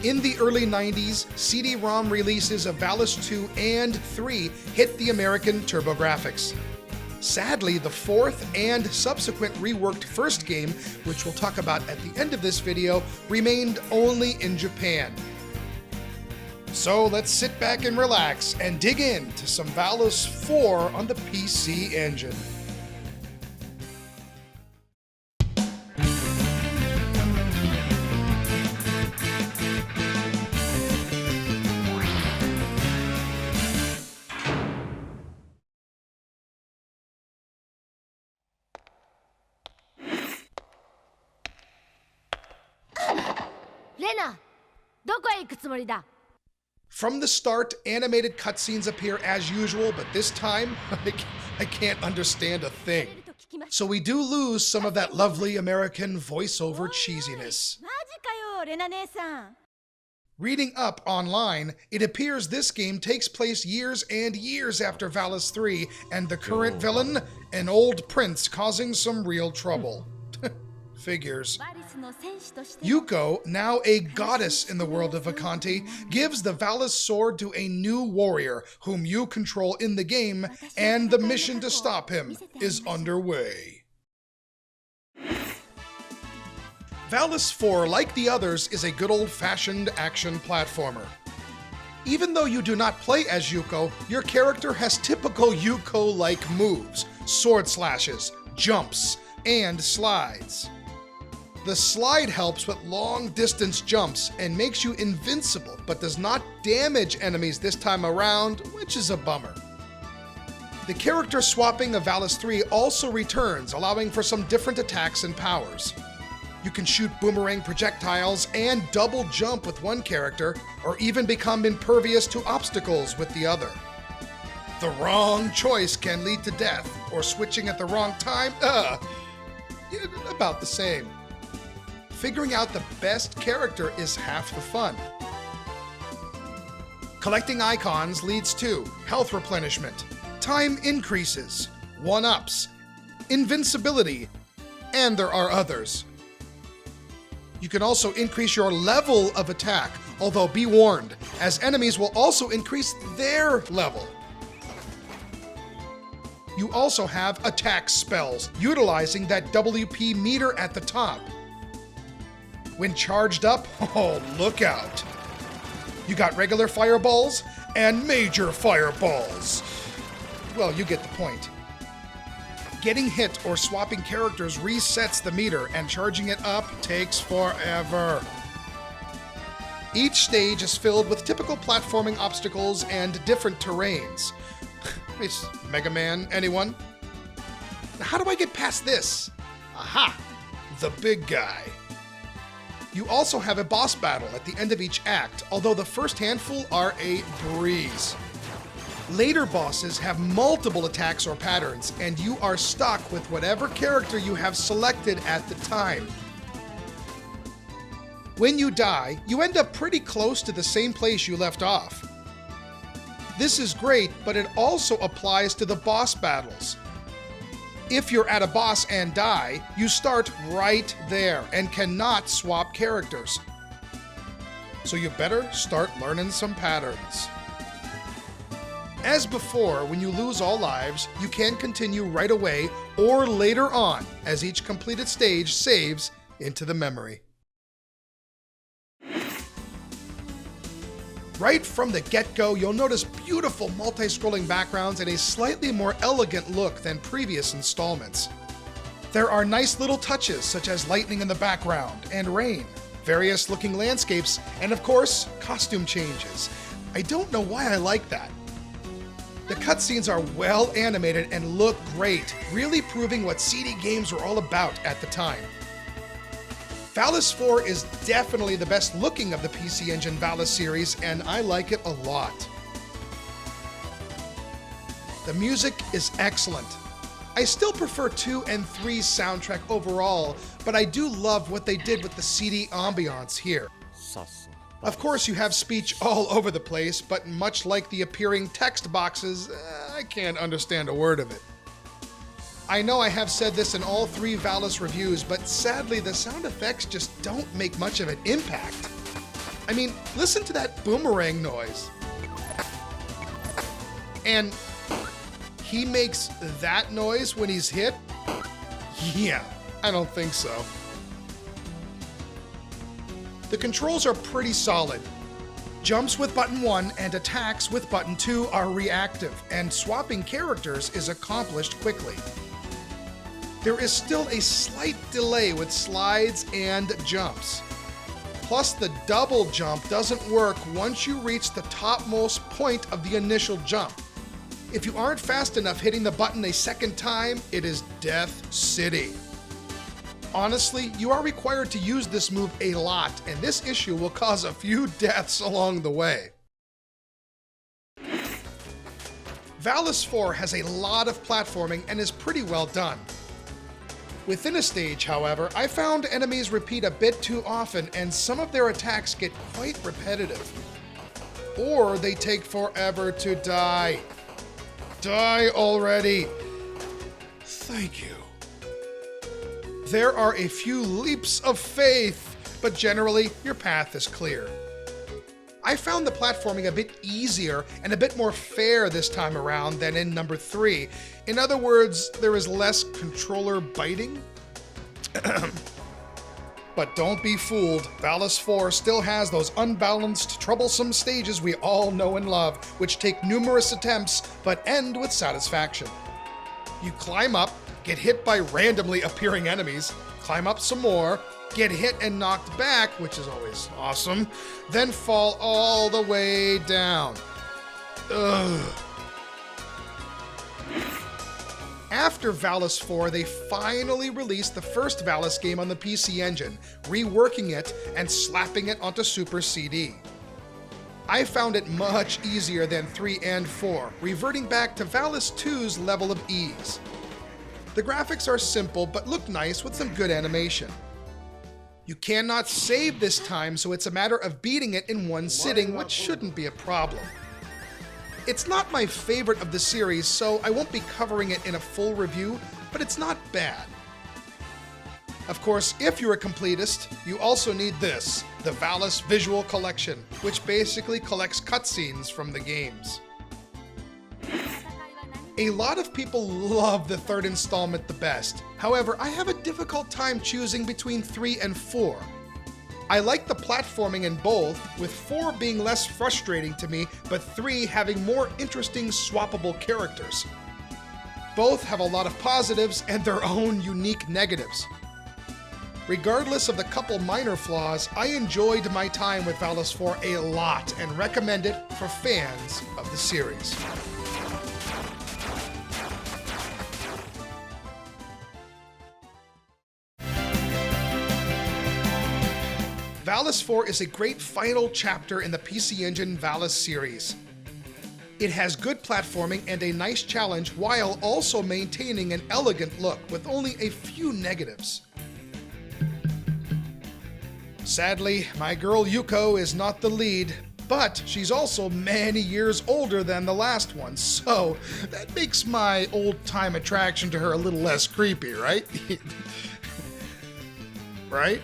In the early 90s, CD-ROM releases of Valis II and III hit the American TurboGrafx. Sadly, the fourth and subsequent reworked first game, which we'll talk about at the end of this video, remained only in Japan. So let's sit back and relax and dig into some Valis IV on the PC Engine. From the start, animated cutscenes appear as usual, but this time, I can't understand a thing. So we do lose some of that lovely American voiceover cheesiness. Reading up online, it appears this game takes place years and years after Valis III, and the current villain, an old prince causing some real trouble. Figures. Yuko, now a goddess in the world of Vacanti, gives the Valis sword to a new warrior whom you control in the game, and the mission to stop him is underway. Valis IV, like the others, is a good old-fashioned action platformer. Even though you do not play as Yuko, your character has typical Yuko-like moves, sword slashes, jumps, and slides. The slide helps with long-distance jumps and makes you invincible, but does not damage enemies this time around, which is a bummer. The character swapping of Valis III also returns, allowing for some different attacks and powers. You can shoot boomerang projectiles and double jump with one character, or even become impervious to obstacles with the other. The wrong choice can lead to death, or switching at the wrong time, about the same. Figuring out the best character is half the fun. Collecting icons leads to health replenishment, time increases, 1-ups, invincibility, and there are others. You can also increase your level of attack, although be warned, as enemies will also increase their level. You also have attack spells, utilizing that WP meter at the top. When charged up, oh, look out. You got regular fireballs and major fireballs. Well, you get the point. Getting hit or swapping characters resets the meter, and charging it up takes forever. Each stage is filled with typical platforming obstacles and different terrains. It's Mega Man, anyone? How do I get past this? Aha! The big guy. You also have a boss battle at the end of each act, although the first handful are a breeze. Later bosses have multiple attacks or patterns, and you are stuck with whatever character you have selected at the time. When you die, you end up pretty close to the same place you left off. This is great, but it also applies to the boss battles. If you're at a boss and die, you start right there and cannot swap characters. So you better start learning some patterns. As before, when you lose all lives, you can continue right away or later on, as each completed stage saves into the memory. Right from the get-go, you'll notice beautiful multi-scrolling backgrounds and a slightly more elegant look than previous installments. There are nice little touches, such as lightning in the background and rain, various looking landscapes, and of course, costume changes. I don't know why I like that. The cutscenes are well animated and look great, really proving what CD games were all about at the time. Valis IV is definitely the best looking of the PC Engine Valis series, and I like it a lot. The music is excellent. I still prefer 2 and 3's soundtrack overall, but I do love what they did with the CD ambiance here. Of course, you have speech all over the place, but much like the appearing text boxes, I can't understand a word of it. I know I have said this in all 3 Valis reviews, but sadly the sound effects just don't make much of an impact. I mean, listen to that boomerang noise. And he makes that noise when he's hit? Yeah, I don't think so. The controls are pretty solid. Jumps with button 1 and attacks with button 2 are reactive, and swapping characters is accomplished quickly. There is still a slight delay with slides and jumps. Plus, the double jump doesn't work once you reach the topmost point of the initial jump. If you aren't fast enough hitting the button a second time, it is Death City. Honestly, you are required to use this move a lot, and this issue will cause a few deaths along the way. Valis IV has a lot of platforming and is pretty well done. Within a stage, however, I found enemies repeat a bit too often and some of their attacks get quite repetitive. Or they take forever to die. Die already! Thank you. There are a few leaps of faith, but generally, your path is clear. I found the platforming a bit easier and a bit more fair this time around than in number 3. In other words, there is less controller biting. But don't be fooled, Valis IV still has those unbalanced, troublesome stages we all know and love, which take numerous attempts but end with satisfaction. You climb up, get hit by randomly appearing enemies, climb up some more, get hit and knocked back, which is always awesome, then fall all the way down. Ugh. After Valis IV, they finally released the first Valis game on the PC Engine, reworking it and slapping it onto Super CD. I found it much easier than 3 and 4, reverting back to Valis II's level of ease. The graphics are simple but look nice with some good animation. You cannot save this time, so it's a matter of beating it in one sitting, which shouldn't be a problem. It's not my favorite of the series, so I won't be covering it in a full review, but it's not bad. Of course, if you're a completist, you also need this, the Valis Visual Collection, which basically collects cutscenes from the games. A lot of people love the third installment the best. However, I have a difficult time choosing between 3 and 4. I like the platforming in both, with 4 being less frustrating to me, but 3 having more interesting swappable characters. Both have a lot of positives and their own unique negatives. Regardless of the couple minor flaws, I enjoyed my time with Valis IV a lot and recommend it for fans of the series. Valis IV is a great final chapter in the PC Engine Valis series. It has good platforming and a nice challenge while also maintaining an elegant look with only a few negatives. Sadly, my girl Yuko is not the lead, but she's also many years older than the last one, so that makes my old-time attraction to her a little less creepy, right? Right?